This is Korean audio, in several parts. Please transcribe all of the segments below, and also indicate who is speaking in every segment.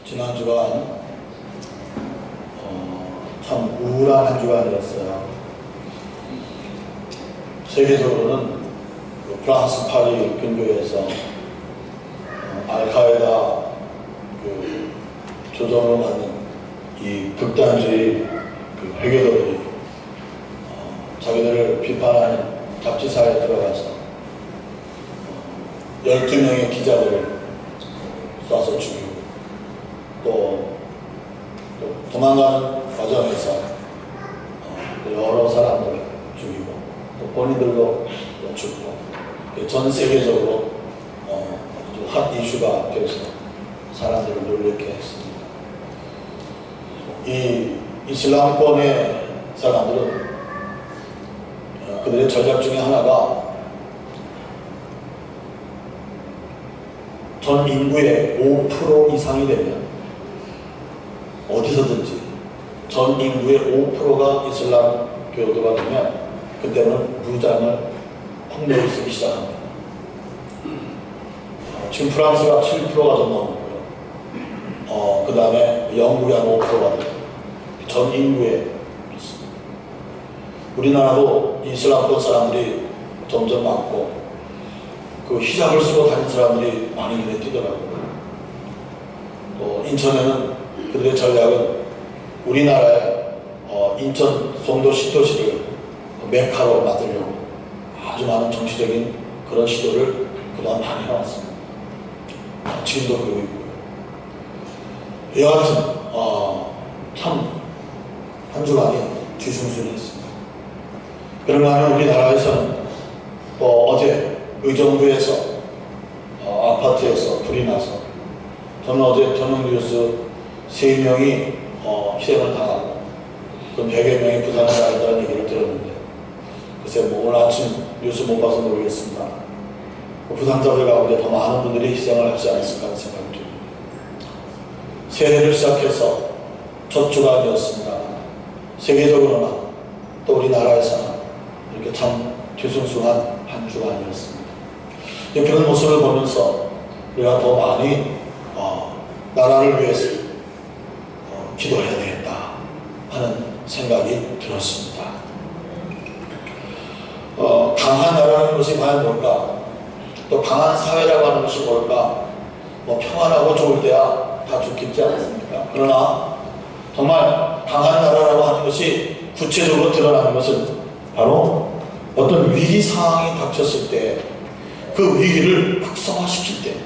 Speaker 1: 지난 주간 참 우울한 한 주간이었어요. 세계적으로는 프랑스 파리 근교에서 알카에다 조정을 받는 이 극단주의 회계도들이 자기들을 비판하는 잡지사에 들어가서 12명의 기자들을 쏴서 죽이고 또 도망가는 과정에서 여러 사람들을 죽이고 또 본인들도 죽고 전 세계적으로 아주 핫 이슈가 되어서 사람들을 놀랍게 했습니다. 이 이슬람권의 사람들은 그들의 전략 중에 하나가 전 인구의 5% 이상이 되면 어디서든지 전 인구의 5%가 이슬람 교도가 되면 그때는 무장을 폭력을 쓰기 시작합니다. 지금 프랑스가 7%가 좀 넘고요. 그 다음에 영국이 한 5%가 되고 전 인구의 우리나라도 이슬람권 사람들이 점점 많고 그 히잡을 쓰고 다니는 사람들이 많이 눈에 띄더라고요. 또 인천에는 그들의 전략은 우리나라의 인천, 송도 시도시를 메카로 만들려고 아주 많은 정치적인 그런 시도를 그동안 많이 해왔습니다. 지금도 그러고 있고요. 여하튼 참 한 주간이 뒤숭숭했습니다. 그런가 하면 우리나라에서는 또 어제 의정부에서 아파트에서 불이 나서 저는 어제 저녁 뉴스 3명이 희생을 당하고 그 100여 명이 부상을 당했다는 얘기를 들었는데 글쎄 뭐 오늘 아침 뉴스 못 봐서 모르겠습니다. 그 부상자들 가운데 더 많은 분들이 희생을 하지 않았을까 하는 생각이 듭니다. 새해를 시작해서 첫 주간이었습니다. 세계적으로나 또 우리나라에서는 이렇게 참 뒤숭숭한 한 주간이었습니다. 그런 모습을 보면서 우리가 더 많이 나라를 위해서 기도해야 되겠다 하는 생각이 들었습니다. 강한 나라는 것이 과연 뭘까? 또 강한 사회라고 하는 것이 뭘까? 뭐 평안하고 좋을 때야 다 좋겠지 않습니까? 그러나 정말 강한 나라라고 하는 것이 구체적으로 드러나는 것은 바로 어떤 위기 상황이 닥쳤을 때 그 위기를 극성화시킬 때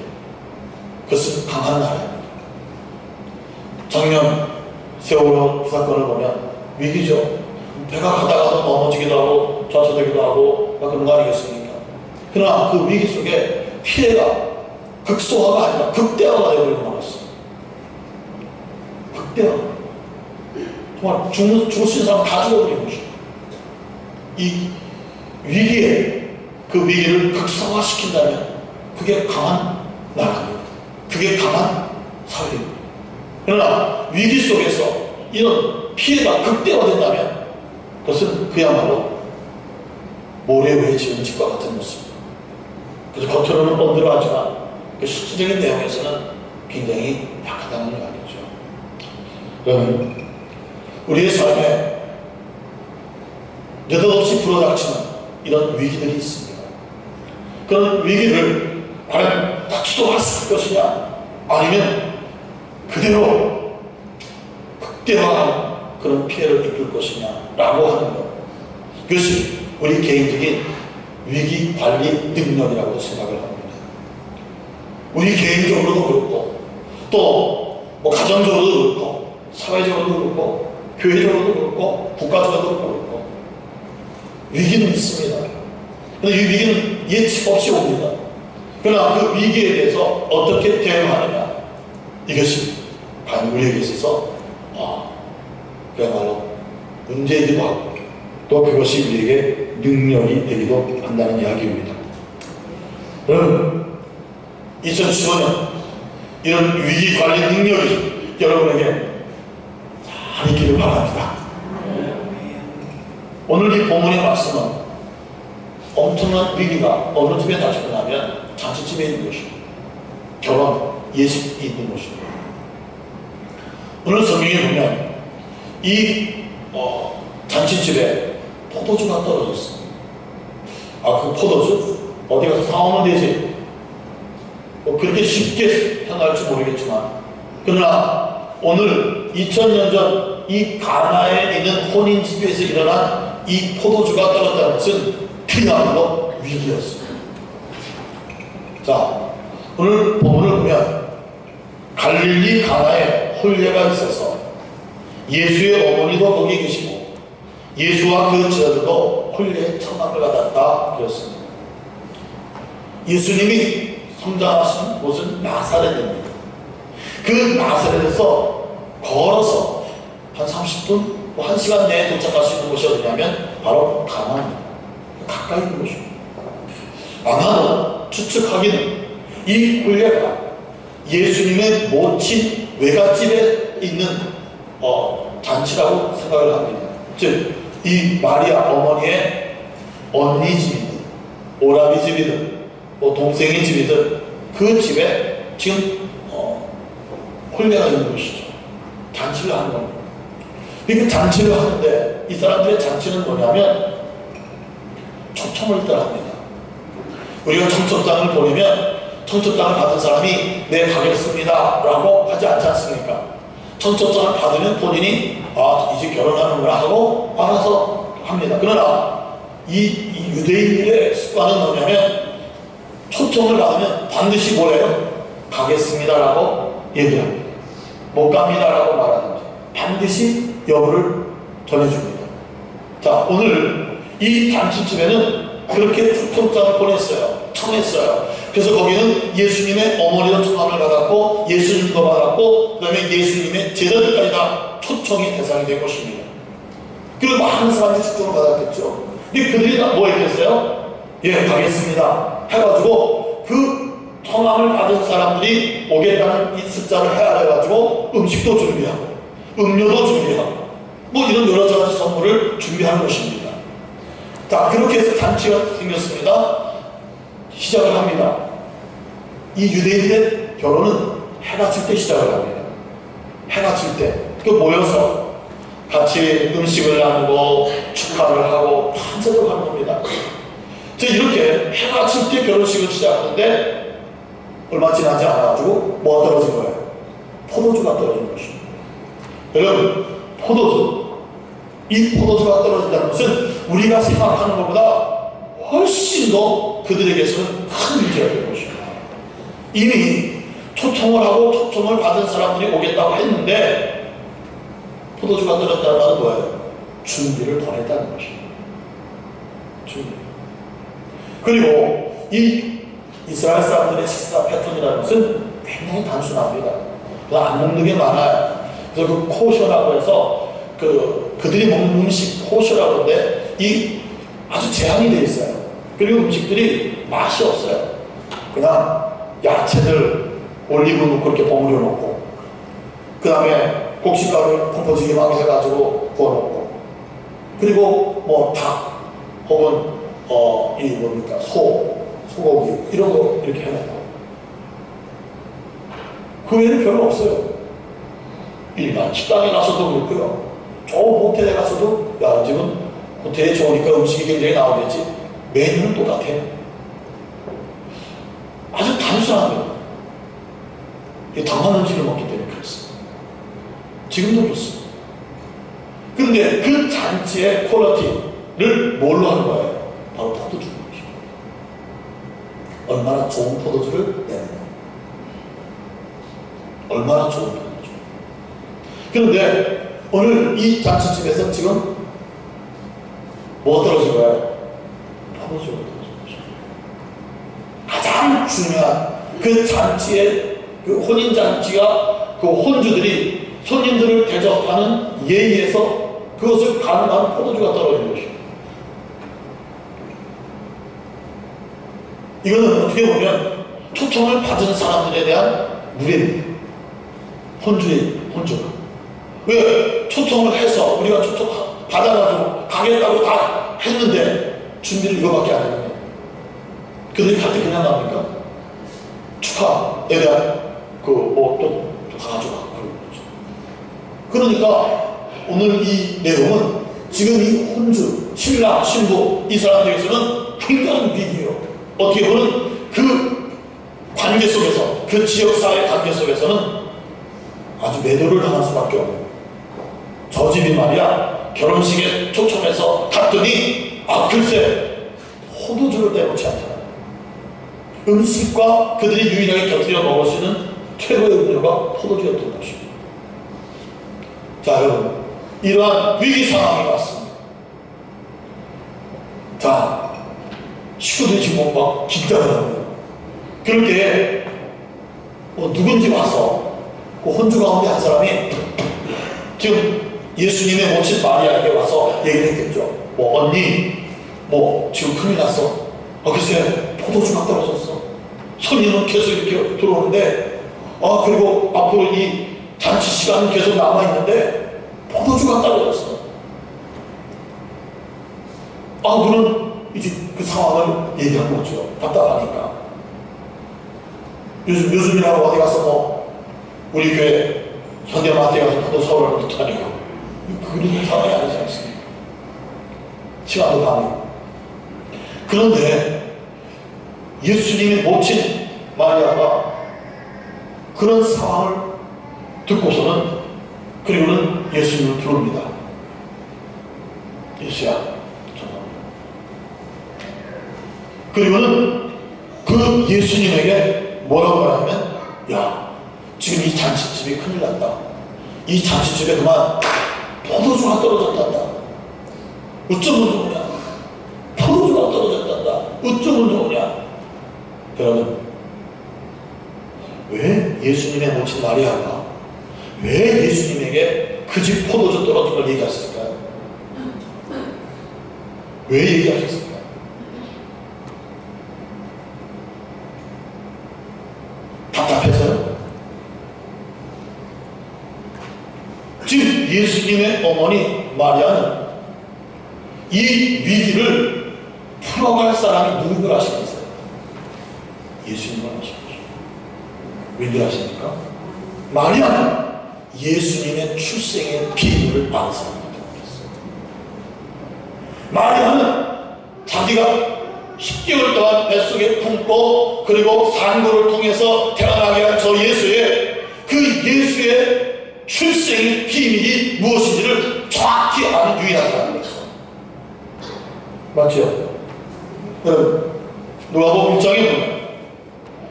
Speaker 1: 그것은 강한 나라입니다. 작년 세월호 사건을 보면 위기죠. 배가 가다가도 넘어지기도 하고 좌초되기도 하고 그런 거 아니겠습니까? 그러나 그 위기 속에 피해가 극소화가 아니라 극대화가 되어버리고 말았어요. 극대화. 정말 죽으신 사람 다 죽어버린 것이죠. 이 위기에 그 위기를 극성화시킨다면 그게 강한 나라입니다. 그게 강한 사회입니다. 그러나 위기 속에서 이런 피해가 극대화된다면 그것은 그야말로 모래 위에 지은 집과 같은 모습입니다. 그래서 겉으로는 번들어하지만 그 실질적인 내용에서는 굉장히 약하다는 말이죠. 여러분, 우리의 삶에 느닷없이 불어닥치는 이런 위기들이 있습니다. 그런 위기를 과연 다 추동할 것이냐 아니면 그대로 극대화한 그런 피해를 입을 것이냐 라고 하는 것, 그것이 우리 개인적인 위기관리 능력이라고 생각을 합니다. 우리 개인적으로도 그렇고 또 뭐 가정적으로도 그렇고 사회적으로도 그렇고 교회적으로도 그렇고 국가적으로도 그렇고 위기는 있습니다. 그런데 이 위기는 예측 없이 옵니다. 그러나 그 위기에 대해서 어떻게 대응하느냐, 이것이 과연 우리에게 있어서 그야말로 문제이기도 하고 또 그것이 우리에게 능력이 되기도 한다는 이야기입니다. 여러분, 2015년 이런 위기관리 능력이 여러분에게 잘 있기를 바랍니다. 오늘 이 본문의 말씀은 엄청난 위기가 어느 집에 닥치고 나면 자취집에 있는 것이고 결혼, 예식이 있는 것이고 오늘 성경에 보면 이 잔치집에 포도주가 떨어졌습니다. 그 포도주 어디 가서 사오면 되지. 그렇게 쉽게 생각할지 모르겠지만, 그러나 오늘 2000년 전 이 가나에 있는 혼인집에서 일어난 이 포도주가 떨어졌다는 것은 그야말로 위기였습니다. 자, 오늘 본문을 보면 갈릴리 가나에 혼례가 있어서 예수의 어머니도 거기 계시고 예수와 그 제자들도 혼례의 청함을 받았다 그랬습니다. 예수님이 성장하신 곳은 나사렛입니다. 그 나사렛에서 걸어서 한 30분, 1시간 내에 도착할 수 있는 곳이 어디냐면 바로 가나입니다. 가까이 있는 곳입니다. 아마도 추측하기는 이 혼례가 예수님의 모친 외갓집에 있는 잔치라고 생각을 합니다. 즉, 이 마리아 어머니의 언니 집이든 오라비 집이든 동생의 집이든 그 집에 지금 혼례가 있는 것이죠. 잔치를 하는 겁니다. 그 잔치를 하는데 이 사람들의 잔치는 뭐냐면 초청을 따라합니다. 우리가 청첩장을 보내면 청첩장을 받은 사람이 네 가겠습니다 라고 하지 않지 않습니까? 청첩장을 받으면 본인이 이제 결혼하는구나 하고 알아서 합니다. 그러나 이 유대인들의 습관은 뭐냐면 초청을 받으면 반드시 뭐래요? 가겠습니다 라고 얘기합니다. 못 갑니다 라고 말하는데 반드시 여부를 전해줍니다. 자, 오늘 이 잔치집에는 그렇게 초청장을 보냈어요. 청했어요. 그래서 거기는 예수님의 어머니도 청함을 받았고 예수님도 받았고 그 다음에 예수님의 제자들까지 다 초청의 대상이 된 것입니다. 그리고 많은 사람들이 초청을 받았겠죠. 근데 그들이 다 뭐 했겠어요? 예, 가겠습니다 해가지고 그 청함을 받은 사람들이 오겠다는 이 숫자를 헤아려가지고 음식도 준비하고 음료도 준비하고 뭐 이런 여러 가지 선물을 준비하는 것입니다. 자, 그렇게 해서 잔치가 생겼습니다. 시작을 합니다. 이 유대인의 결혼은 해가 질 때 시작을 합니다. 해가 질 때 모여서 같이 음식을 나누고 축하를 하고 환세도 하는 겁니다. 이렇게 해가 질 때 결혼식을 시작하는데 얼마 지나지 않아가지고 뭐가 떨어진 거예요? 포도주가 떨어진 것입니다. 여러분, 이 포도주가 떨어진다는 것은 우리가 생각하는 것보다 훨씬 더 그들에게서는 큰 문제가 된 것입니다. 이미 초청을 하고 초청을 받은 사람들이 오겠다고 했는데 포도주가 떨어졌다는 말은 뭐예요? 준비를 덜 했다는 것입니다. 준비. 그리고 이 이스라엘 사람들의 식사 패턴이라는 것은 굉장히 단순합니다. 안 먹는 게 많아요. 그래서 그 코셔라고 해서 그들이 먹는 음식 코셔라고 하는데 이 아주 제한이 되어 있어요. 그리고 음식들이 맛이 없어요. 그냥 야채들 올리브 넣고 이렇게 버무려 놓고 그 다음에 곡식가루 펑퍼지게 막 해가지고 구워 놓고 그리고 뭐 닭 혹은 이 뭡니까 소고기 이런 거 이렇게 해놓고 그 외에는 별로 없어요. 일반 식당에 가서도 그렇고요. 좋은 호텔에 가서도 야 지금 호텔이 좋으니까 음식이 굉장히 나오겠지. 메뉴는 똑같아요. 아주 단순한 거예요. 당한 음식을 먹기 때문에 그렇습니다. 지금도 그렇습니다. 그런데 그 잔치의 퀄리티를 뭘로 하는 거예요? 바로 포도주인 것입니다. 얼마나 좋은 포도주를 내느냐. 얼마나 좋은 포도주. 그런데 오늘 이 잔치집에서 지금 뭐가 떨어진 거예요? 포도주가 떨어진 것입니다. 가장 중요한 그 잔치의 그 혼인잔치가 그 혼주들이 손님들을 대접하는 예의에서 그것을 가능한 포도주가 떨어진 것입니다. 이거는 어떻게 보면 초청을 받은 사람들에 대한 무례입니다. 혼주가. 왜? 초청을 해서 우리가 초청 받아가지고 가겠다고 다 했는데 준비를 이거밖에 안 했는데 그들이 갈 때 그냥 갑니까? 축하에 대한 또 가져가 그런 거죠. 그러니까 오늘 이 내용은 지금 이 혼주, 신랑, 신부 이 사람들에게서는 굉장한 위기예요. 어떻게 보면 그 관계 속에서, 그 지역사회 관계 속에서는 아주 매도를 당할 수밖에 없는, 저 집이 말이야 결혼식에 초청해서 갔더니 글쎄 포도주를 내놓지 않잖아요. 음식과 그들이 유일하게 곁들여 먹을 수 있는 최고의 음료가 포도주였던 것입니다. 자, 여러분, 이러한 위기 상황이 왔습니다. 자, 식구들이 지금 막 긴장을 합니다. 그럴 때에 누군지 와서 그 혼주 가운데 한 사람이 지금 예수님의 모친 마리아에게 와서 얘기를 했겠죠. 언니, 지금 큰일 났어. 글쎄 포도주가 떨어졌어. 손님은 계속 이렇게 들어오는데 그리고 앞으로 이 잔치 시간은 계속 남아있는데 포도주가 떨어졌어. 그는 이제 그 상황을 얘기한 거죠. 답답하니까. 요즘이라고 어디 가서 우리 교회 현대마트에 가서 포도 사오라고 못하니까 그런 상황이 아니지 않습니까? 시간도 가네요. 그런데 예수님의 모친 마리아가 그런 상황을 듣고서는, 그리고는 예수님을 부릅니다. 예수야, 그리고는 그 예수님에게 뭐라고 말하냐면, 야, 지금 이 잔치집이 큰일 났다. 이 잔치집에 그만 포도주가 떨어졌단다. 어쩌면 좋으냐? 포도주가 떨어졌단다. 어쩌면 좋으냐? 여러분, 왜 예수님의 모친 마리아가 왜 예수님에게 그 집 포도주 떨어진 걸 얘기했을까요? 왜 얘기하셨을까요? 답답해서요? 지금 예수님의 어머니 마리아는 이 위기를 풀어갈 사람이 누구를 아시겠어요? 예수님을 아시겠죠. 왜 아십니까? 마리아는 예수님의 출생의 비밀을 아는 사람이기 때문이었어요. 마리아는 자기가 10개월 동안 뱃속에 품고 그리고 산고를 통해서 태어나게 한 저 예수의 출생의 비밀이 무엇인지를 정확히 아는 유일한 사람이었어요. 맞죠? 여러분, 누가복음 1장에 보면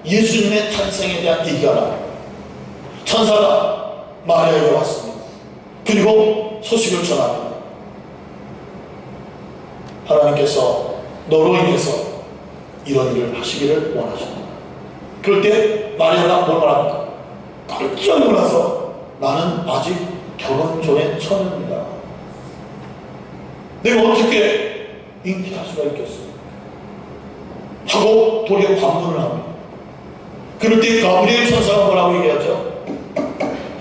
Speaker 1: 예수님의 탄생에 대한 얘기가 나와요. 천사가 마리아에게 왔습니다. 그리고 소식을 전합니다. 하나님께서 너로 인해서 이런 일을 하시기를 원하십니다. 그럴 때 마리아가 뭘 말합니까? 깜짝 놀라서 나는 아직 결혼 전에 처녀입니다. 내가 어떻게 잉태할 수가 있겠습니까? 하고 도리어 반문을 합니다. 그럴 때 가브리엘 천사가 뭐라고 얘기하죠?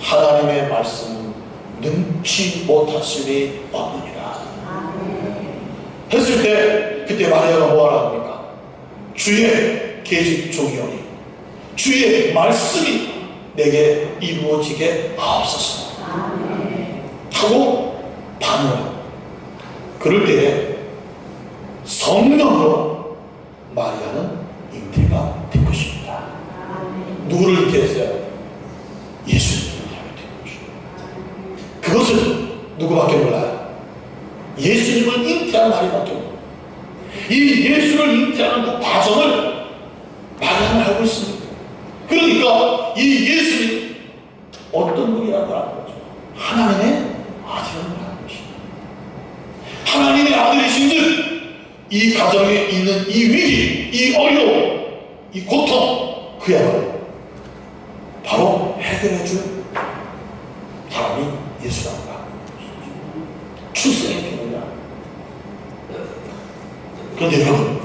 Speaker 1: 하나님의 말씀은 능치 못하심이 없느니라 했을 때, 그때 마리아가 뭐하라 합니까? 주의 계집 종이오니 주의 말씀이 내게 이루어지게 하옵소서 하고 반응합니다. 그럴 때에 성령으로 마리아는 잉태가 된 것입니다. 누구를 잉태했어요? 예수님을 잉태하게 된 것입니다. 그것은 누구밖에 몰라요? 예수님을 잉태한 마리아밖에 몰라요. 이 예수를 잉태하는 그 과정을 마리아는 알고 있습니다. 그러니까 이 예수님 어떤 분이라고 하는 거죠? 하나님의 아들이라고 하는 것입니다. 하나님의 아들이신 듯 이 가정에 있는 이 위기, 이 어려움, 이 고통, 그야말로 바로 해결해 줄 사람이 예수라고 하는 것이죠. 출생의 비밀이야. 그런데 여러분,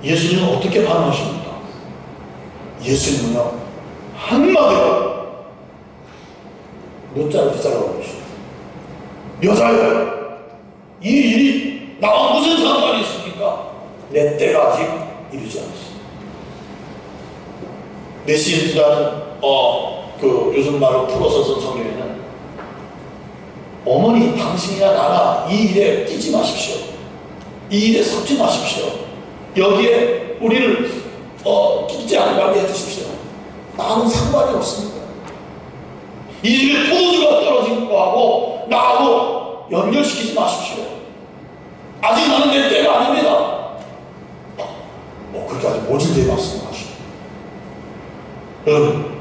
Speaker 1: 예수님은 어떻게 반응하십니까? 예수님은요, 한마디로 노자를 비싸라고 하십니다. 여자여, 이 일이 나와 무슨 상관이 있습니까? 내 때가 아직 이르지 않았습니다. 메시지라는 요즘 말로 풀어서 쓴 성경에는 어머니 당신이나 나나 이 일에 끼지 마십시오. 이 일에 섞지 마십시오. 여기에 우리를 끼지 않게 해주십시오. 나하고는 상관이 없습니다. 이 집에 포도주가 떨어진 거하고 나하고 연결시키지 마십시오. 아직 나는 내 때가 아닙니다. 그렇게 아주 모질게 말씀하시오. 여러분,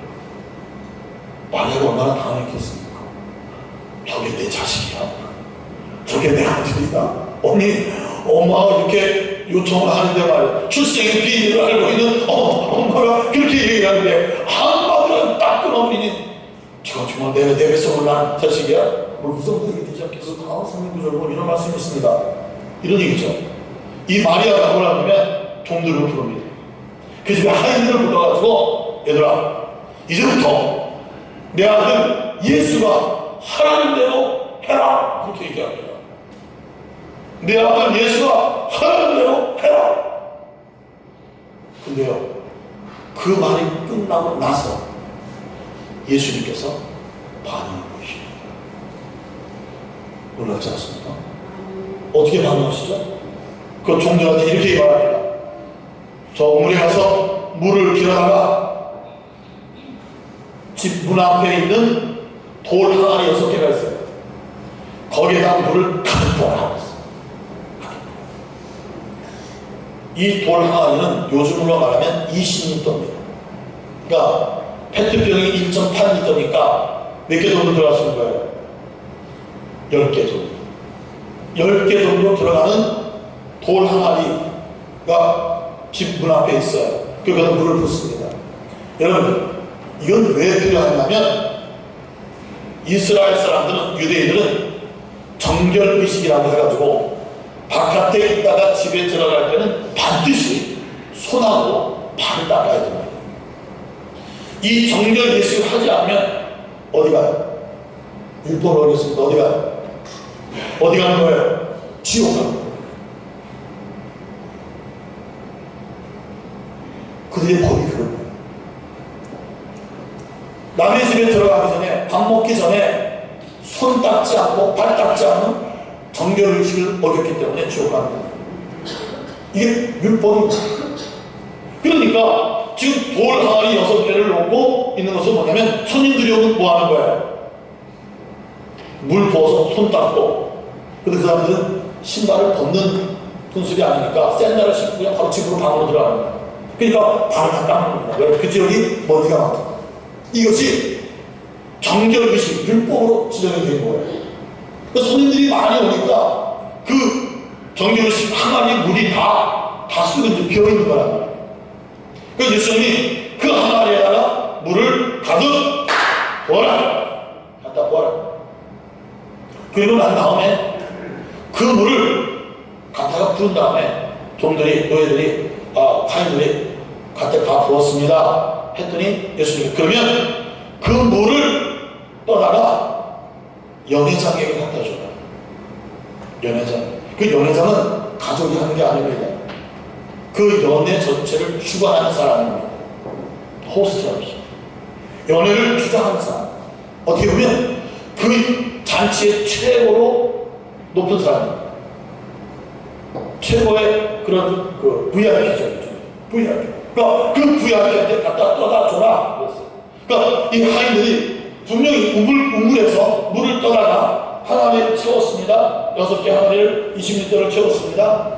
Speaker 1: 마리아가 얼마나 당황했겠습니까? 저게 내 자식이야? 저게 내 아들이야? 언니, 엄마가 이렇게 요청을 하는데 말이야. 출생의 비밀을 알고 있는 엄마가 그렇게 얘기하는데 한마디로 딱 끊어버리니 저거 정말 내 뱃속을 난 자식이야? 이 정도 얘기 되지 않겠어? 다음 성경구절로 이런 말씀이 있습니다. 이런 얘기죠. 이 마리아가 뭐라냐면 종들을 부릅니다. 그 집에 하인들을 불러가지고 얘들아, 이제부터 내 아들 예수가 하라는 대로 해라. 그렇게 얘기합니다. 내 아들 예수가 하라는 대로 해라. 근데요, 그 말이 끝나고 나서 예수님께서 반응을 보이십니다. 놀랍지 않습니까? 어떻게 반응하시죠? 그 종들한테 이렇게 말합니다. 저 우물에 가서 물을 길어다가 집 문 앞에 있는 돌 항아리 6개가 있어요. 거기에다 물을 가득 부어라. 이 돌 항아리는 요즘으로 말하면 20리터입니다. 그러니까 페트병이 1.8리터니까 몇 개 정도 들어가시는 거예요? 10개 정도. 10개 정도 들어가는 돌 항아리가 집 문 앞에 있어요. 그거는 물을 붓습니다. 여러분, 이건 왜 필요하냐면 이스라엘 사람들은, 유대인들은 정결의식이라고 해가지고 바깥에 있다가 집에 들어갈 때는 반드시 손하고 발을 닦아야 됩니다. 이 정결의식을 하지 않으면 어디 가요? 율법을 어겼습니다. 어디 가요? 어디 가는 거예요? 지옥 가는 거예요. 그들의 법이 그런 거예요. 남의 집에 들어가기 전에, 밥 먹기 전에 손 닦지 않고 발 닦지 않는 정결의식을 어겼기 때문에 지옥 가는 거예요. 이게 율법입니다. 그러니까 지금 돌 항아리 6개를 놓고 있는 것은 뭐냐면 손님들이 오면 뭐 하는 거예요? 물 부어서 손 닦고, 근데 그 사람들은 신발을 벗는 분수이 아니니까 샌들을 신고 그냥 바로 집으로 방으로 들어가는 거예요. 그러니까 발을 다 닦는 겁니다. 왜? 그 지역이 먼지가 많다. 이것이 정결의식, 율법으로 지정이 된 거예요. 그래서 손님들이 많이 오니까 그 정결의식 항아리 물이 다 쓰고 이제 비어있는 거란. 그래서 예수님이 그 항아리에다가 물을 가득 부어라. 갖다 부어라. 그리고 난 다음에 그 물을 갖다가 부은 다음에 종들이, 노예들이, 하인들이 갖다 다 부었습니다 했더니 예수님이 그러면 그 물을 떠다가 연회장에게 갖다 줘라. 연회장. 그 연회장은 가족이 하는 게 아닙니다. 그 연회 전체를 주관하는 사람입니다. 호스트랍니다. 연회를 주장하는 사람. 어떻게 보면 그 잔치의 최고로 높은 사람입니다. 최고의 그런 그 VIP죠. VIP. 그러니까 그 VIP한테 갖다 떠다 줘라. 그랬어요. 그러니까 이 하인들이 분명히 우물에서 물을 떠다가 항아리를 채웠습니다. 6개 항아리를 20리터를 채웠습니다.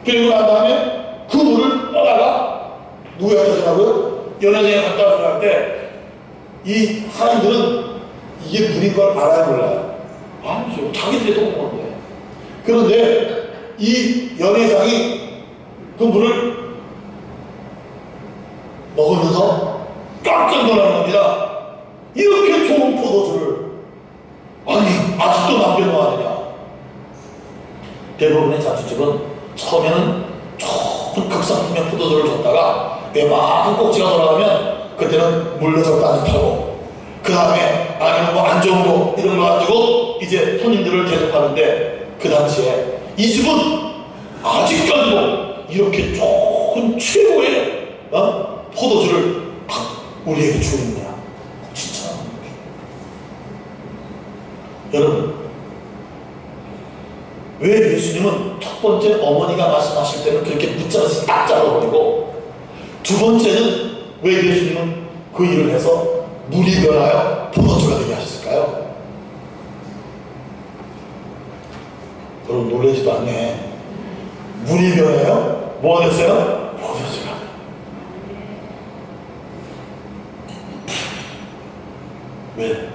Speaker 1: 그리고 난 다음에 그 물을 떠다가 누구한테 주라고요? 연회장에 갖다 주라 할 때 이 하인들은 이게 물인 걸 알아야 몰라요. 아니죠. 자기들이 또 먹는데. 그런데 이 연회장이 그 물을 먹으면서 깜짝 놀라는 겁니다. 이렇게 좋은 포도주를 아니 아직도 남겨놓아야 되냐. 대부분의 잔치집은 처음에는 좋은 극상품의 포도주를 줬다가 많은 꼭지가 돌아가면 그때는 물러졌다는 타고 그 다음에 아니면 뭐 안 좋은 거 이런 거 가지고 이제 손님들을 계속하는데 그 당시에 이 집은 아직까지도 이렇게 좋은 최고의 포도주를 우리에게 주느냐. 진짜 여러분, 왜 예수님은 첫 번째 어머니가 말씀하실 때는 그렇게 붙잡아서 딱 잡아버리고, 두 번째는 왜 예수님은 그 일을 해서 물이 변하여 포도주가 되게 하셨을까요? 여러분 놀라지도 않네. 물이 변하여 뭐가 됐어요? 포도주가. 왜?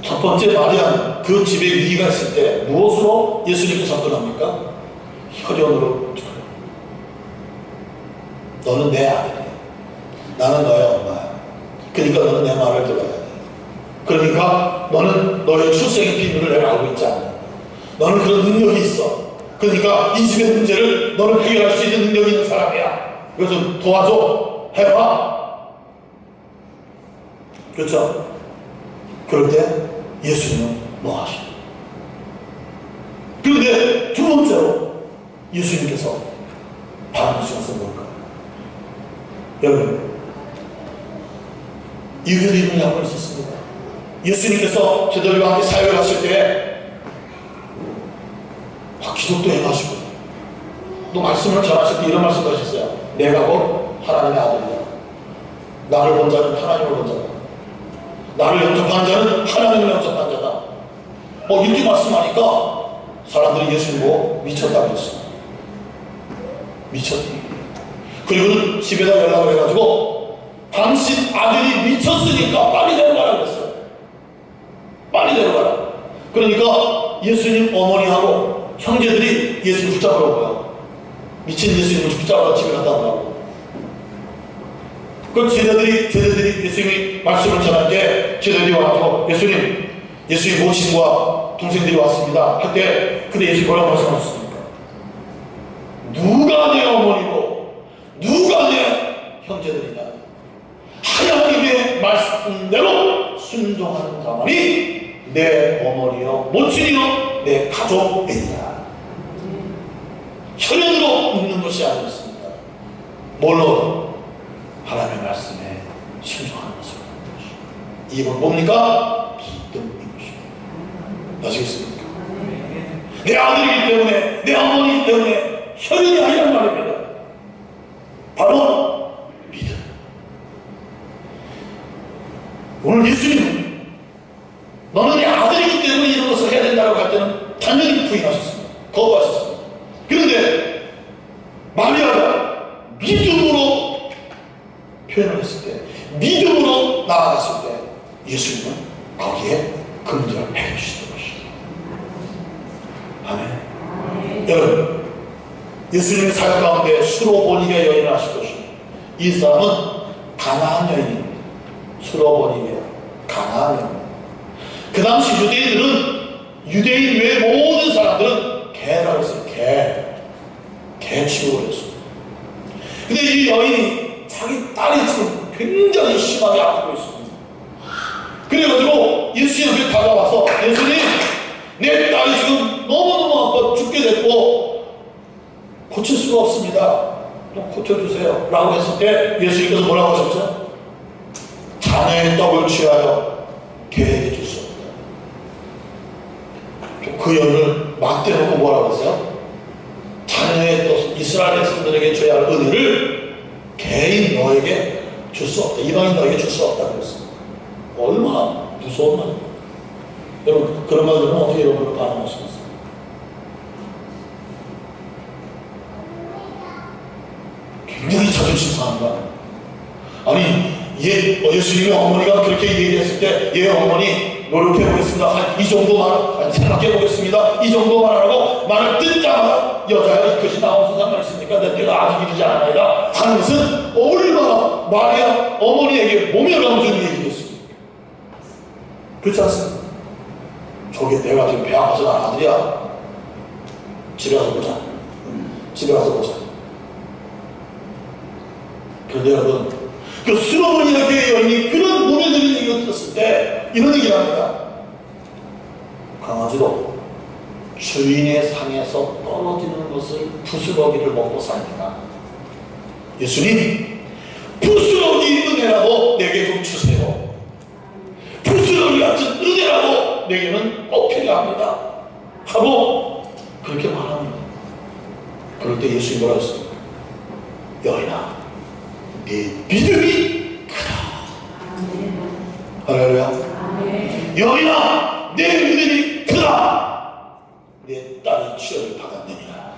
Speaker 1: 첫 번째 마리아는 그 집에 위기가 있을 때 무엇으로 예수님께 접근합니까? 혈연으로. 너는 내 아들이야. 나는 너의 엄마야. 그러니까 너는 내 말을 들어야 돼. 그러니까 너는 너의 출생의 비밀을 내가 알고 있지 않냐. 너는 그런 능력이 있어. 그러니까 이 집의 문제를 너는 해결할 수 있는 능력이 있는 사람이야. 그래서 도와줘. 해봐. 그렇죠? 그럴 때 예수님은 뭐 하시죠? 그런데 두 번째로 예수님께서 반응하신 것은 뭘까요? 여러분, 이유를 이루는 약을 썼습니다. 예수님께서 저들과 함께 사역을 하실 때 기독도 행하시고 또 말씀을 전하실 때 이런 말씀도 하셨어요. 내가 곧 하나님의 아들이다. 나를 본 자는 하나님을 본 자다. 나를 영접한 자는 하나님을 영접한 자다. 이렇게 말씀하니까 사람들이 예수님 보고 미쳤다고 했어요. 미쳤대. 그리고 집에다 연락을 해가지고 당신 아들이 미쳤으니까 빨리 데려가라 그랬어요. 빨리 데려가라. 그러니까 예수님 어머니하고 형제들이 예수님 붙잡으러 가요. 미친 예수님을 붙잡아서 집에 갔다 오라고. 그 제자들이 예수님이 말씀을 전할 때 제자들이 와서 예수님 모친과 동생들이 왔습니다 할 때, 근데 예수님 뭐라고 말씀하셨습니까? 누가 내 어머니고 누가 내 형제들이냐? 하나님의 말씀대로 순종하는 자만이 내 어머니요 모친이요 내 가족이다. 혈연으로 묻는 것이 아니었습니다. 뭘로? 하나님의 말씀에 순종하는 것을. 이건 뭡니까? 믿음인 것입니다. 아시겠습니까? 내 아들이기 때문에, 내 어머니이기 때문에 혈연이 아니란 말입니다. 바로 믿음. 오늘 예수님은 너는 내 아들이기 때문에 이런 것을 해야 된다고 할 때는 단연히 부인하셨습니다. 거부하셨습니다. 그런데 마리아가 믿음으로 표현을 했을 때, 믿음으로 나아갔을 때 예수님은 거기에 그 문제를 해결해 주시는 것입니다. 아멘. 여러분, 예수님의 사역 가운데 수로보니게 여인을 하실 것입니다. 이 사람은 가나안 여인입니다. 수로보니게 가나안 여인. 그 당시 유대인 외 모든 사람들은 개라고 했어요. 개 취급을 했어요. 근데 이 여인이 자기 딸이 지금 굉장히 심하게 아프고 있습니다. 그래가지고 예수 옆에 다가와서, 예수님, 내 딸이 지금 너무너무 아파 죽게 됐고 고칠 수가 없습니다. 좀 고쳐주세요 라고 했을 때 예수님께서 뭐라고 하셨죠? 자네의 떡을 취하여 개에게 줄 수 없다. 그 여인을 맞대놓고 뭐라고 했어요? 자네의 떡, 이스라엘 백성들에게 줘야 할 은혜를 개인 너에게 줄 수 없다. 이방인 너에게 줄 수 없다 그랬습니다. 얼마나 무서운 말입니까? 여러분, 그런 말 들으면 어떻게 여러분을 반응하시겠어요? 굉장히 자존심 상한 거 아니에요? 아니, 예수님의 어머니가 그렇게 얘기했을 때, 얘 어머니 노력해보겠습니다. 한 이 정도만 생각해보겠습니다. 이 정도만 하라고 말을 듣자마자 여자가 이 것이 나온 세상만 있습니까? 내가 아직 이르지 않아이다 하는 것은 얼마나 마리아 어머니에게 모멸감 주는 얘기겠습니까? 그렇지 않습니까? 저게 내가 지금 배 아파서 난 아들이야. 집에 가서 보자. 집에 가서 보자. 그런데 여러분, 그 수로보니게 교회 여인이 그런 모멸적인 얘기를 들었을 때 이런 얘기를 합니다. 강아지도 주인의 상에서 떨어지는 것을 부스러기를 먹고 삽니다. 예수님, 부스러기 은혜라도 내게 좀 주세요. 부스러기 같은 은혜라도 내게는 꼭 필요합니다. 하고 그렇게 말합니다. 그럴 때 예수님 뭐라고 했습니까? 여인아, 네 믿음이 크다. 할렐루야. 여인아, 내 믿음이 크다. 내 딸이 치료를 받았느니라.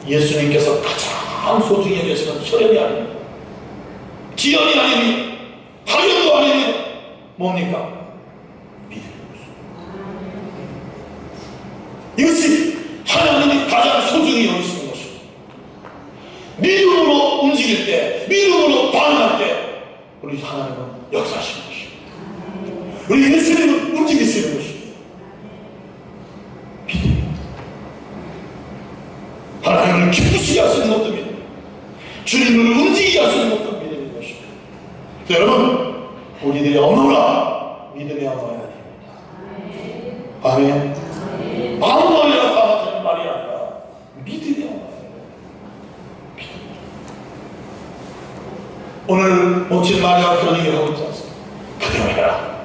Speaker 1: 예수님께서 가장 소중히 여기시는 혈연이 아닙니다. 지연이 아니니 학연도 아니니 뭡니까? 믿음입니다. 이것이 하나님이 가장 소중히 여기시는 것입니다. 믿음으로 움직일 때, 믿음으로 반응할 때 우리 하나님은 역사하시는 것입니다. 우리 예수님은 움직이시는 것입니다. 믿음입니다. 하나님을 기쁘시게 하시는 것도 믿음, 주님을 움직이게 하시는 것도 믿음인 것입니다. 여러분, 우리들이 어머나 믿음이 어머야 됩니다. 아멘. 아무 말이나 다 맞는 말이 아니라 믿음이 어머야 됩니다. 오늘 멋진 마리아가 그런 얘기를 하고 있지 않습니까? 그대로 해라.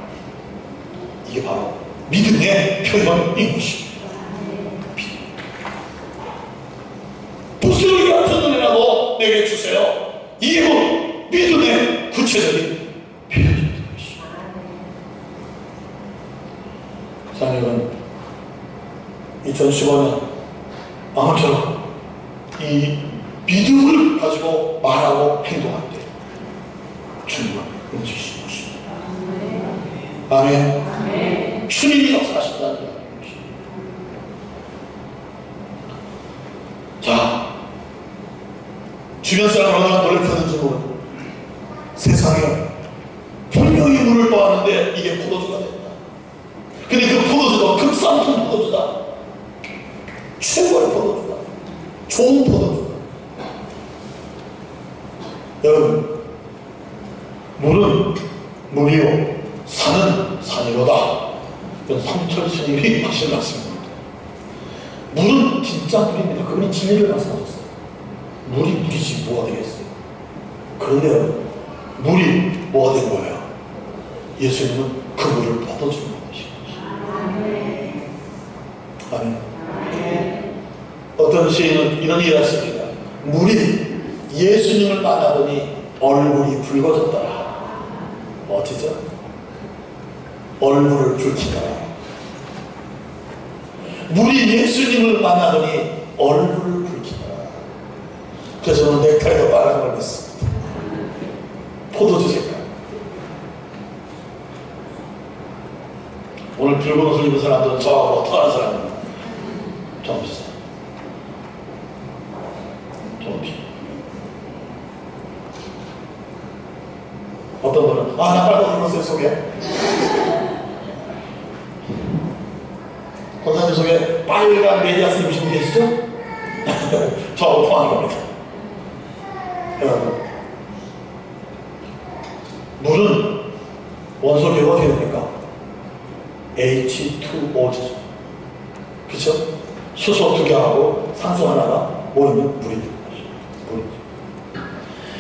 Speaker 1: 이게 바로 믿음의 표현인 것입니다. 부스러기 같은 은혜라도 내게 주세요. 이게 뭐 믿음의 구체적인 표현입니다. 사랑하는 2015년 아무쪼록 이 믿음을 가지고 말하고 행동할 때 주님은 움직이시는 것입니다. 아멘. 주님이 역사하신다는 것입니다. 자, 주변 사람 얼마나 노력하는지 모르고 세상에 분명히 물을 떠하는데 이게 포도주가 된다. 근데 그 포도주도 극상품 포도주다. 최고의 포도주다. 좋은 포도주다. 여러분, 물은 물이요, 산은 산이로다. 이건 성철 스님이 하신 말씀입니다. 물은 진짜 물입니다. 그분이 진리를 말씀하셨어요. 물이 물이지 뭐가 되겠어요. 그런데 물이 뭐가 된 거예요? 예수님은 그 물을 퍼도주는 것입니다. 아멘. 어떤 시인은 이런 얘기를 했습니다. 물이 예수님을 만나더니 얼굴이 붉어졌더라. 어찌죠? 얼굴을 붉히더라. 물이 예수님을 만나더니 얼굴을 붉히더라. 그래서 오늘 넥타이도 빨간 걸 냈습니다. 포도주 색깔. 오늘 붉은 옷을 입은 사람들은 저하고 어떠한 사람입니다. 좀 비싸요. 좀 비싸요. 어떤 분은 나 빨간 옷 입었어요 속에. 권사님 속에 빨간 메디아스 입으신 분 계시죠? 저하고 통하는 겁니다. 여러분, 물은 원소계가 어떻게 됩니까? H2O죠. 그쵸? 수소 2개하고 산소 하나가 모이면 물이 되는 거죠.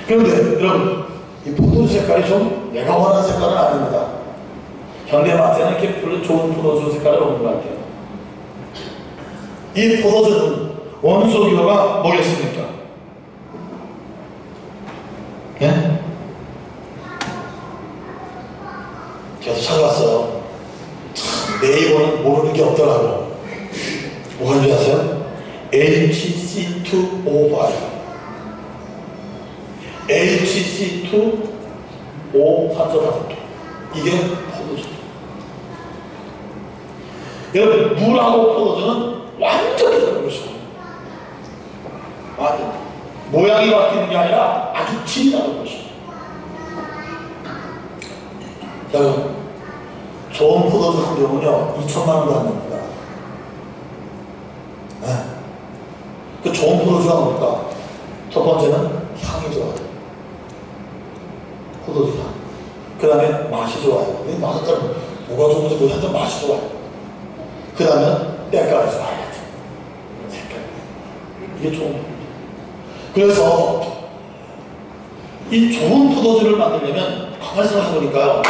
Speaker 1: 그런데 여러분, 이 포도주 색깔이 좀 내가 원하는 색깔은 아닙니다. 현대마트에는 이렇게 별로 좋은 포도주 색깔이 없는 것 같아요. 이 포도주는 원소기호가 뭐겠습니까? 예? 제가 찾아봤어요. 참, 네이버는 모르는 게 없더라고. 뭐가 있는지 아세요? HC2O5. HC2O 산소 다섯 개. 이게 포도주. 여러분, 물하고 포도주는 완전히 다른 것입니다. 완전. 모양이 바뀌는 게 아니라 아주 질이 다른 것입니다. 여러분, 좋은 포도주 한 병은요, 2천만 원도 안 됩니다. 네. 그 좋은 포도주가 뭘까? 첫 번째는 향이 좋아요. 포도주 향. 그 다음에 맛이 좋아요. 맛은 잘 뭐가 좋은지 모르겠는데 맛이 좋아요. 그 다음에 때깔이 좋아요. 색깔. 이게 좋은 포도주. 그래서 이 좋은 포도주를 만들려면 가만히 생각해보니까요,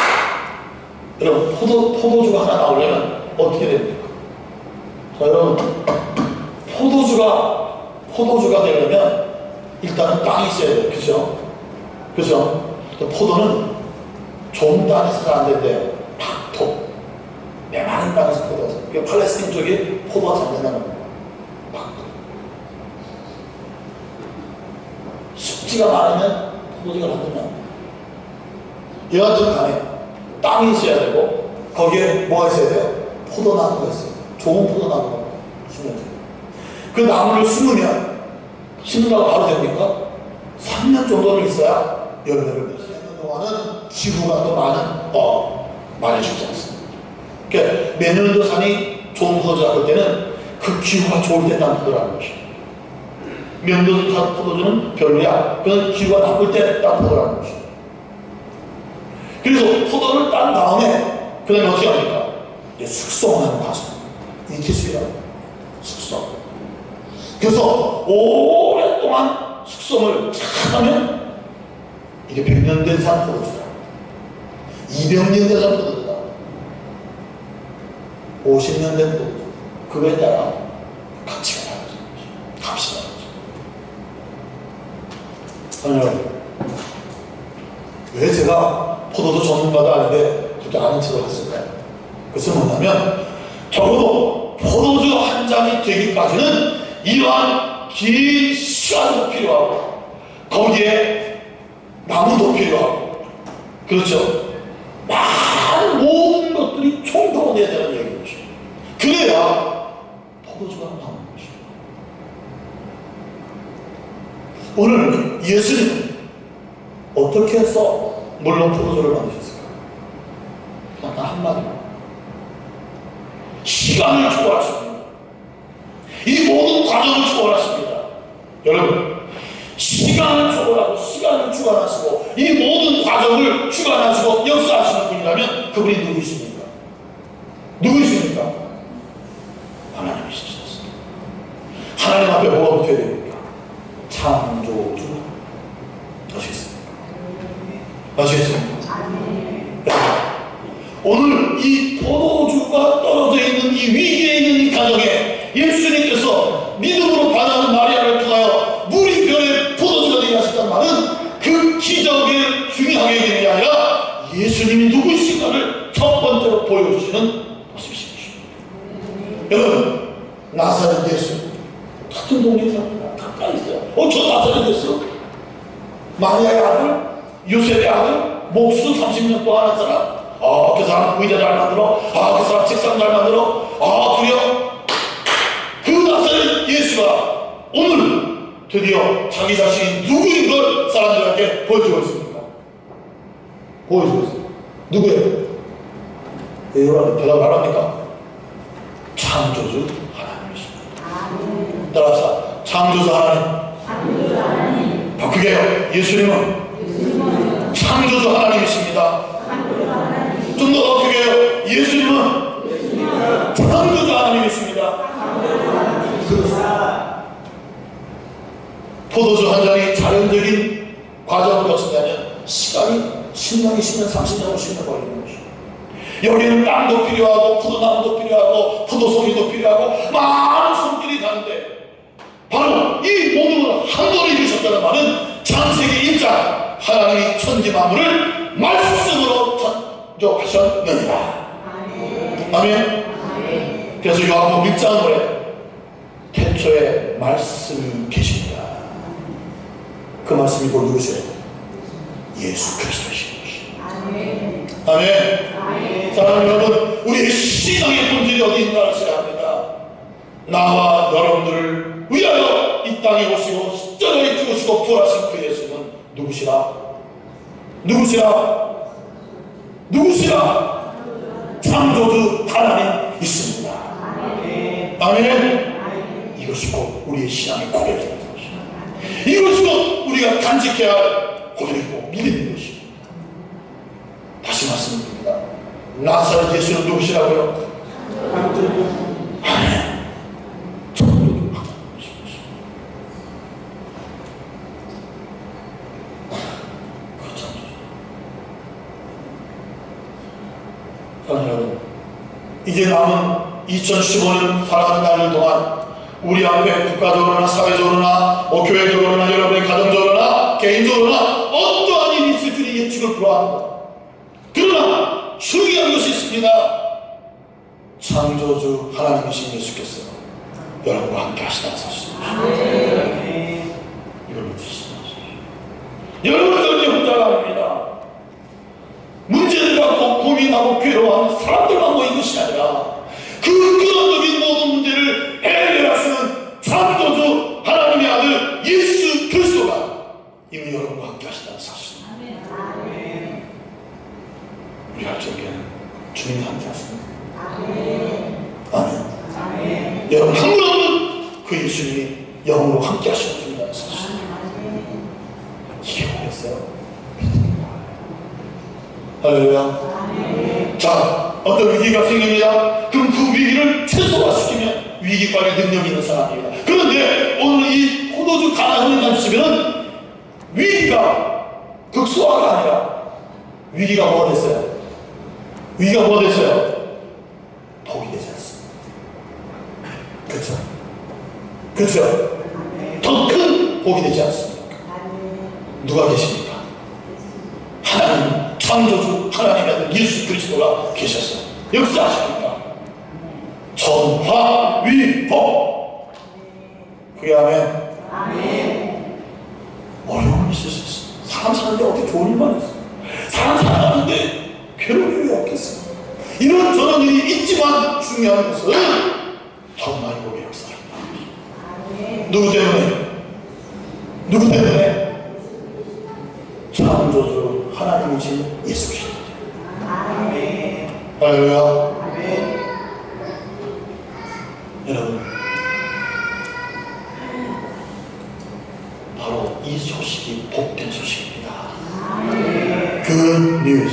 Speaker 1: 여러분, 포도주가 하나 나오려면 어떻게 됩니까? 자, 여러분, 포도주가 되려면 일단은 땅이 있어야 돼요. 그죠? 그죠? 포도는 좋은 땅에서는 안 된대요. 박토. 메마른 땅에서 포도가. 그러니까 팔레스틴 쪽이 포도가 잘 된다는 겁니다. 박토. 습지가 많으면 포도주가 안 된다. 여하튼 간에 땅이 있어야 되고, 거기에 뭐가 있어야 돼요? 포도나무가 있어요. 좋은 포도나무가 심어야 돼요. 그 나무를 심는다고 바로 됩니까? 3년 정도는 있어야 열매를 맺어요. 3년 동안은 지구가 또 많이 죽지 않습니다. 그러니까 내년도 산이 좋은 포도주가 할 때는 그 기후가 좋을 때 난 포도라는 것입니다. 면도산 포도주는 별로야. 그건 기후가 나쁠 때 딴 포도라는 것입니다. 그래서 포도를 딴 다음에 그 다음에 어떻게 합니까? 숙성하는 과정. 이 기술이라고. 숙성. 그래서 오랫동안 숙성을 잘 하면 이게 100년 된 산 포도주다. 200년 된 산 포도주다. 50년 된 포도주. 그거에 따라 가치가 달라져. 값이 달라져. 여러분, 왜 제가 포도주 전문가도 아닌데 그렇게 아는 척을 했을까요? 그것은 뭐냐면 적어도 포도주 한 잔이 되기까지는 이러한 긴 시간도 필요하고 거기에 나무도 필요하고 그렇죠? 많은 모든 것들이 총동원해야 되는 얘기인 것입니다. 그래야 포도주가 나오는 것입니다. 오늘 예수님은 어떻게 해서 물론 포도주를 만드셨을까? 그냥 한마디로 시간을 초월하십니다. 이 모든 과정을 초월하십니다. 여러분, 시간을 초월하고 시간을 주관하시고 이 모든 과정을 주관하시고 역사하시는 분이라면 그분이 누구이십니까? 누구이십니까? 하나님이시셨습니다. 하나님 앞에 뭐가 붙어야 됩니까? 창조주. 아시겠습니까? 아시겠습니까? 오늘 이 포도주가 떨어져 있는 이 위기에 있는 이 가정에 예수님께서 믿음으로 반하는 마리아를 통하여 물이 별의 포도주가 되게 하셨단 말은 그 기적을 중요하게 되는 게 아니라 예수님이 누구이신가를 첫 번째로 보여주시는 모습이십니다. 여러분, 나사렛 예수 같은 동네에 삽니다. 가까이 있어요. 저 나사렛 예수 마리아의 아들, 요셉의 아들, 목수 30년 동안 한 사람. 그 사람 의자 잘 만들어. 그 사람 책상 잘 만들어. 그래요? 그 나사렛 예수가 오늘 드디어 자기 자신이 누구인 걸 사람들에게 보여주고 있습니까? 보여주고 있습니다. 누구예요? 여러분 대답을 안 합니까? 창조주 하나님이십니다. 따라합시다. 창조주 하나님. 바꾸게요. 예수님은 창조주 하나님이십니다. 좀 더 어떻게 해요? 예수님은 창조주 하나님이십니다. 그렇습니다. 포도주 한 잔이 자연적인 과정을 거친다면 시간이 10년, 20년, 30년, 50년 걸리는 것이죠. 여기는 땅도 필요하고 포도나무도 필요하고 포도송이도 필요하고 많은 손길이 가는데 바로 이 모든 걸 한 번에 이루셨다는 말은 창세기 1장 하나님이 천지 만물을 말씀으로 창조하셨느니라. 아멘. 그래서 요한복음 1장에 태초에 말씀이 계십니다. 그 말씀이 곧 누구세요? 예수 그리스도이신 것입니다. 아멘. 사랑하는 여러분, 우리의 신앙의 본질이 어디 있는가 아셔야 합니다. 나와 여러분들을 위하여 이 땅에 오시고 십자가에 죽으시고 부활하신 그 예수는 누구시라? 누구시라? 창조주 하나님 있습니다. 아멘. 이것이 곧 우리의 신앙의 고백입니다. 이것이 곧 우리가 간직해야 할 고백이고 믿음인 것입니다. 다시 말씀드립니다. 나사렛 예수는 누구시라고요? 아멘. 여러분, 이제 남은 2015년 살아가는 날들 동안 우리 앞에 국가적으로나 사회적으로나 교회적으로나 여러분의 가정적으로나 개인적으로나 어떠한 일이 있을 줄이 예측을 불허합니다. 그러나 중요한 것이 있습니다. 창조주 하나님이신 예수께서 여러분과 함께 하시다는 사실입니다. 이걸 믿으시죠. 여러분 절대 혼자가 아닙니다. 문제를 갖고 고민하고 괴로워하는 사람들만 모인 것이 아니라 그 근원적인 모든 문제를 해결하시는 창조주 하나님의 아들 예수 그리스도가 이미 여러분과 함께 하시다는 사실입니다. 우리 할 적에는 주님이 함께 하십니다. 아멘. 여러분 한 분 없는 그 예수님이 영으로 함께 하시는 분이라는 사실. 이게 뭐였어요? 할렐루야. 자, 어떤 위기가 생깁니다. 그럼 그 위기를 최소화시키면 위기관리 능력이 있는 사람입니다. 그런데 오늘 이 포도주 가나을 잡으시면 위기가 극소화가 아니라 위기가 뭐가 됐어요? 위기가 뭐가 됐어요? 복이 되지 않습니다. 그렇죠? 그렇죠? 더 큰 복이 되지 않습니까? 누가 계십니까? 하나님, 창조주 하나님의 아들 예수 그리스도가 계셨어요. 역사하십니까? 전화위복. 그게 아멘. 어려움이 있을 수 있어요. 사람 사는데 어떻게 좋은 일만 있어요? 사람 살아가는데 괴로움이 왜 없겠어요? 이런 저런 일이 있지만 중요한 것은 전화위복의 역사입니다. 누구 때문에? 누구 때문에? 창조주 하나님이신 예수 그리스도. 할렐루야. 여러분, 바로 이 소식이 복된 소식입니다. Good news.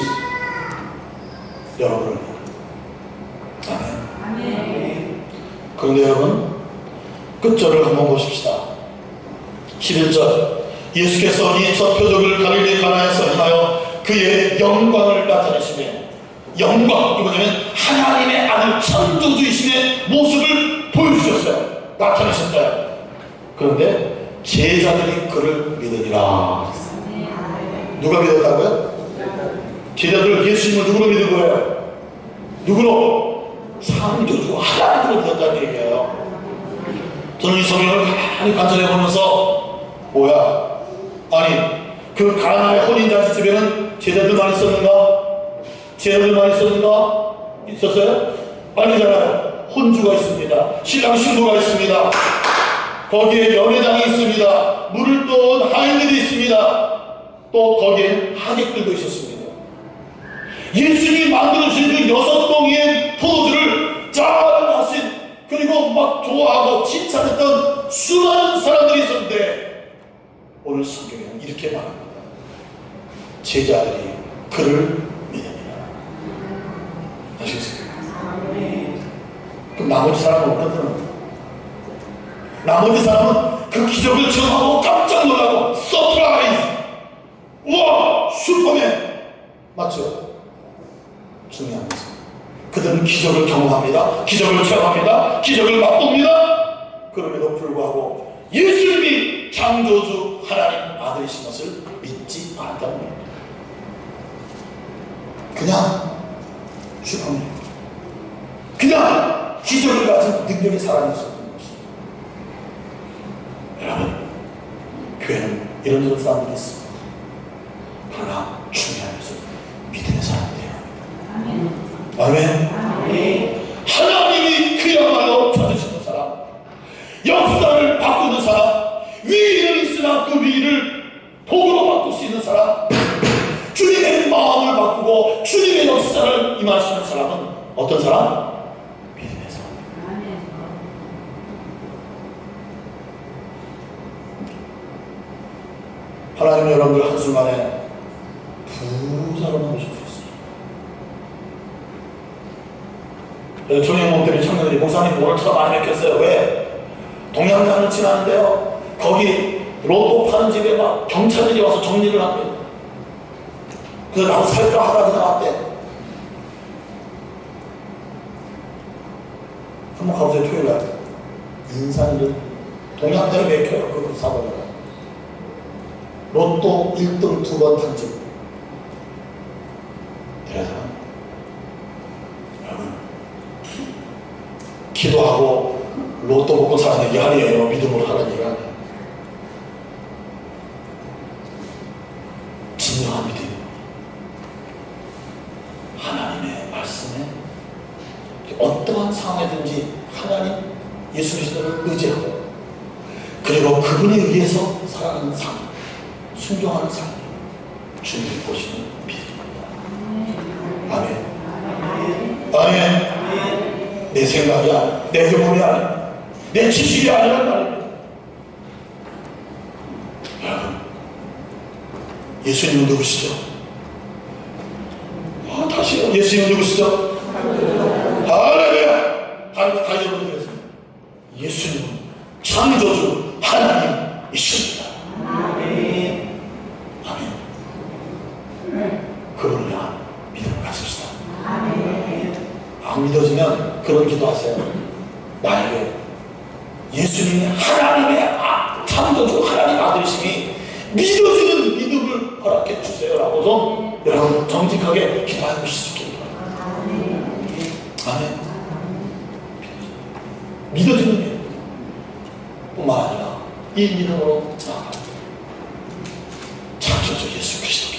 Speaker 1: 여러분, 아멘. 그런데 여러분, 끝절을 한번 보십시다. 11절. 예수께서 이 첫 표적을 갈릴리 가나에서 행하여 그의 영광을 나타내시며, 영광, 이번에는 하나님의 아들 창조주이심의 모습을 보여주셨어요. 나타내셨어요. 그런데 제자들이 그를 믿으니라. 누가 믿었다고요? 제자들 예수님을 누구로 믿은 거예요? 누구로? 창조주 하나님으로 믿었다는 얘기예요. 저는 이 성경을 가만히 관찰해 보면서 뭐야? 아니, 그 가나의 혼인잔치집에는 제자들만 있었는가? 제자들만 있었는가? 있었어요? 아니잖아요. 혼주가 있습니다. 신랑 신부가 있습니다. 거기에 연회장이 있습니다. 물을 떠온 하인들이 있습니다. 또 거기에 하객들도 있었습니다. 예수님이 만들어주신 그 6봉의 포도주를 잘 마신, 그리고 막 좋아하고 칭찬했던 수많은 사람들이 있었는데 오늘 성경에는 이렇게 말합니다. 제자들이 그를 믿으니라. 아시겠습니까? 그럼 나머지 사람은 어떻든, 나머지 사람은 그 기적을 경험하고 깜짝 놀라고 서프라이즈, 우와 슈퍼맨, 맞죠? 중요한 것은 그들은 기적을 경험합니다. 기적을 체험합니다. 기적을 맛봅니다. 그럼에도 불구하고 예수님이 창조주 하나님 아들이신 것을 믿지 않았다는 겁니다. 그냥 슈퍼맨, 그냥 기적을 가진 능력의 사람이 있었던 것입니다. 여러분, 교회는 이런저런 사람들이 있습니다. 그러나 중요한 것은 믿음의 사람들이에요. 아멘. 아멘. 하나님이 그야말로 찾으시는 사람, 역사를 바꾸는 사람, 위기는 있으나 그 위기를 복으로 바꿀 수 있는 사람, 주님의 마음을 바꾸고 주님의 역사를 임하시는 사람은 어떤 사람? 믿음의 사람. 하나님 여러분들 한순간에 부자로 만드실 수 있어요. 종양 몸들이 청년들이 목사님 오늘처럼 많이 맥혔어요. 왜? 동양장을 지나는데요, 거기 로또 파는 집에 막 경찰들이 와서 정리를 합니다. 그래서 나도 살까 하다 그냥 왔대. 한번 가보세요. 토요일날 인산을 동양대로 맥혀요. 그 사고가 로또 1등 2번 당첨. 대단. 여러분 기도하고 로또 먹고 사는 얘기 아니에요. 믿음으로 하는 얘기 아니에요. 진정한 믿음. 하나님의 말씀에 어떠한 상황이든지 하나님 예수 그리스도를 의지하고 그리고 그분에 의해서 살아가는 삶, 순종하는 삶, 주님이 보시는 믿음입니다. 아멘. 아멘. 내 생각이야, 내 경험이 아니야, 내 지식이 아니란 말입니다. 여러분, 예수님은 누구시죠? 다시요. 예수님은 누구시죠? 할렐루야. 다시 한번 드리겠습니다. 예수님은 창조주 하나님이십니다. 아멘. 아멘. 그분을 향한 믿음을 가집시다. 아멘. 안 믿어지면 그런 기도하세요. 나에게 예수님이 하나님의 창조주 하나님 아들이시니 믿어지는 믿음을 허락해 주세요라고서 여러분 정직하게 기도해 보실 수 있길 바랍니다. 아멘. 믿어지는 믿음 뿐만 아니라 이 믿음으로 나아가 창조주 예수 그리스도